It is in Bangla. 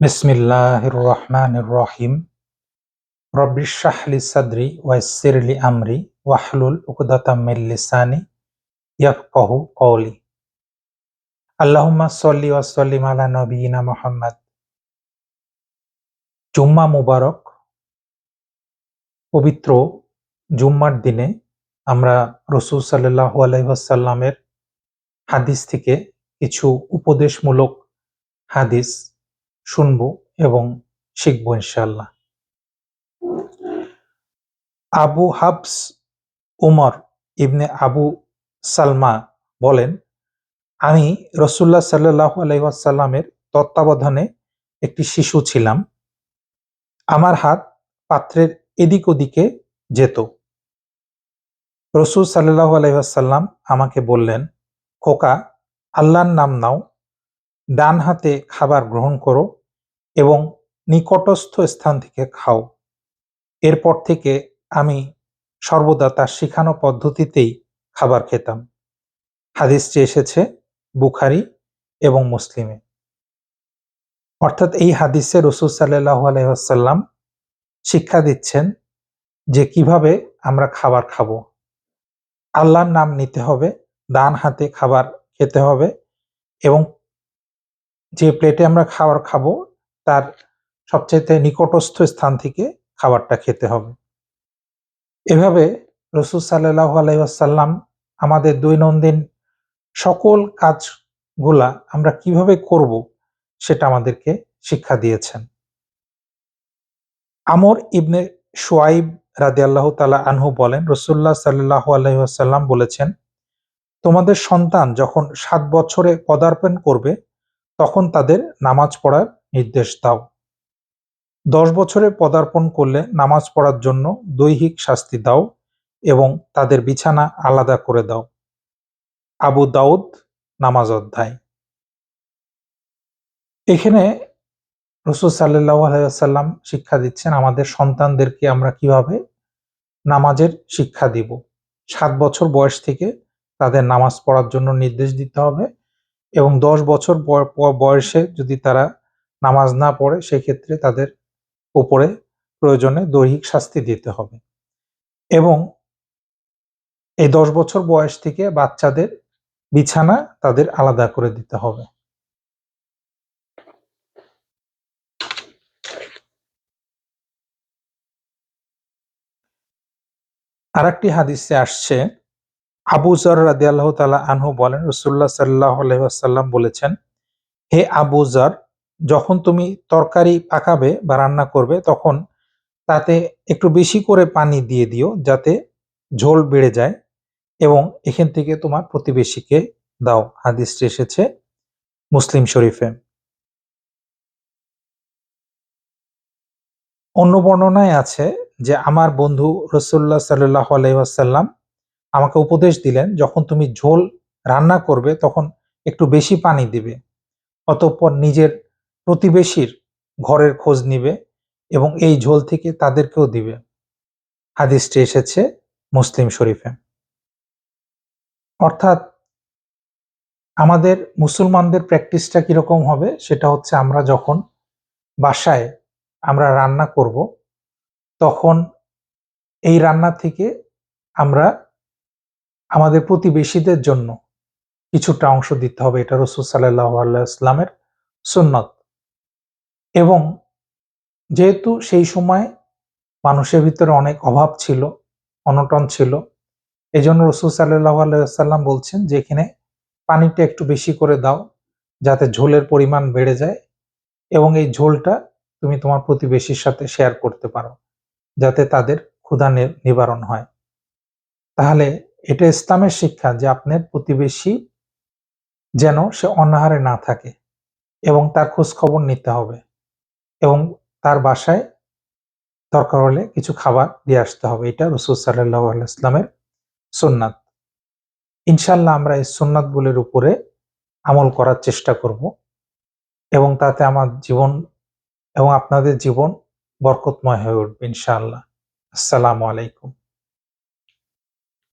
বিসমিল্লাহির রহমানির রহিম। রব্বিশ শাহ লি সাদরি ওয়াইসির লি আমরি ওয়াহলুল উকদাতাম মিন লিসানি ইয়াফকাহু কওলি। আল্লাহুম্মা সল্লি ওয়া সাল্লিম আলা নবিয়িনা মুহাম্মদ। জুম্মা মুবারক। পবিত্র জুম্মার দিনে আমরা রাসূল সাল্লাল্লাহু আলাইহি ওয়াসাল্লামের হাদিস থেকে কিছু উপদেশমূলক হাদিস শুনবো এবং শিখবো ইনশাআল্লাহ। আবু হাফস উমর ইবনে আবু সালমা বলেন, আমি রাসূলুল্লাহ সাল্লাল্লাহু আলাইহি ওয়াসাল্লামের তত্ত্বাবধানে একটি শিশু ছিলাম। আমার হাত পাত্রের এদিক ওদিকে যেত। রাসূল সাল্লাল্লাহু আলাইহি ওয়াসাল্লাম আমাকে বললেন, খোকা, আল্লাহর নাম নাও, ডান হাতে খাবার গ্রহণ করো এবং নিকটস্থ স্থান থেকে খাও। এরপর থেকে আমি সর্বদা তার শিখানো পদ্ধতিতেই খাবার খেতাম। হাদিসটি এসেছে বুখারী এবং মুসলিমে। অর্থাৎ এই হাদিসে রাসূল সাল্লাল্লাহু আলাইহি ওয়াসাল্লাম শিক্ষা দিচ্ছেন যে কিভাবে আমরা খাবার খাবো। আল্লাহর নাম নিতে হবে, ডান হাতে খাবার খেতে হবে এবং যে প্লেটে আমরা খাবার খাবো তার সবচাইতে নিকটস্থ স্থান থেকে খাবারটা খেতে হবে। এভাবে রাসূল সাল্লাল্লাহু আলাইহি ওয়াসাল্লাম আমাদের দৈনন্দিন সকল কাজগুলা আমরা কিভাবে করব সেটা আমাদেরকে শিক্ষা দিয়েছেন। আমর ইবনে শুআইব রাদিয়াল্লাহু তাআলা আনহু বলেন, রাসূলুল্লাহ সাল্লাল্লাহু আলাইহি ওয়াসাল্লাম বলেছেন, তোমাদের সন্তান যখন ৭ বছরে পদার্পণ করবে তখন তাদের নামাজ পড়ার নির্দেশ দাও। ১০ বছরে পদার্পণ করলে নামাজ পড়ার জন্য দৈহিক শাস্তি দাও এবং তাদের বিছানা আলাদা করে দাও। আবু দাউদ নামাজ অধ্যায়। এখানে রাসূল সাল্লাল্লাহু আলাইহি ওয়াসাল্লাম শিক্ষা দিচ্ছেন আমাদের সন্তানদেরকে আমরা কিভাবে নামাজের শিক্ষা দিব। ৭ বছর বয়স থেকে তাদের নামাজ পড়ার জন্য নির্দেশ দিতে হবে এবং ১০ বছর বয়সে যদি তারা নামাজ না পড়ে সেক্ষেত্রে তাদের উপরে প্রয়োজনে দৈহিক শাস্তি দিতে হবে এবং এই ১০ বছর বয়স থেকে বাচ্চাদের বিছানা তাদের আলাদা করে দিতে হবে। আরেকটি হাদিসে আসছে, আবু যর রাদিয়াল্লাহু তাআলা আনহু বলেন, রাসূলুল্লাহ সাল্লাল্লাহু আলাইহি ওয়াসাল্লাম বলেছেন, হে আবু যর, যখন তুমি তরকারি পাকাবে বা রান্না করবে তখন তাতে একটু বেশি করে পানি দিয়ে দিও যাতে ঝোল বেড়ে যায় এবং এখান থেকে তোমার প্রতিবেশীকে দাও। হাদিসটি এসেছে মুসলিম শরীফে। অন্য বর্ণনায় আছে যে আমার বন্ধু রাসূলুল্লাহ সাল্লাল্লাহু আলাইহি ওয়াসাল্লাম আমাকে উপদেশ দিলেন, যখন তুমি ঝোল রান্না করবে তখন একটু বেশি পানি দিবে, অতঃপর নিজের প্রতিবেশীর ঘরের খোঁজ নিবে এবং এই ঝোল থেকে তাদেরকেও দিবে। হাদিসটি এসেছে মুসলিম শরীফে। অর্থাৎ আমাদের মুসলমানদের প্র্যাকটিসটা কিরকম হবে সেটা হচ্ছে, আমরা যখন বাসায় আমরা রান্না করব তখন এই রান্না থেকে আমরা আমাদের প্রতিবেশীদের জন্য কিছুটা অংশ দিতে হবে। এটা রাসূল সাল্লাল্লাহু আলাইহি ওয়াসাল্লামের সুন্নত এবং যেহেতু সেই সময় মানুষের ভিতরে অনেক অভাব ছিল, অনটন ছিল, এজন্য রাসূল সাল্লাল্লাহু আলাইহি ওয়াসাল্লাম বলছেন যে এখানে পানিটা একটু বেশি করে দাও যাতে ঝোলের পরিমাণ বেড়ে যায় এবং এই ঝোলটা তুমি তোমার প্রতিবেশীর সাথে শেয়ার করতে পারো যাতে তাদের ক্ষুধা নিবারণ হয়। তাহলে এটা ইসলামের শিক্ষা যে আপনার প্রতিবেশী যেন সে অনাহারে না থাকে এবং তার খোঁজ খবর নিতে হবে এবং তার বাসায় দরকার হলে কিছু খাবার দিয়ে আসতে হবে। এটা রাসূল সাল্লাল্লাহু আলাইহি ওয়াসাল্লামের সুন্নাত। ইনশাআল্লাহ আমরা এই সুন্নাতগুলোর উপরে আমল করার চেষ্টা করব এবং তাতে আমার জীবন এবং আপনাদের জীবন বরকতময় হয়ে উঠবে ইনশাআল্লাহ। আসসালামু আলাইকুম।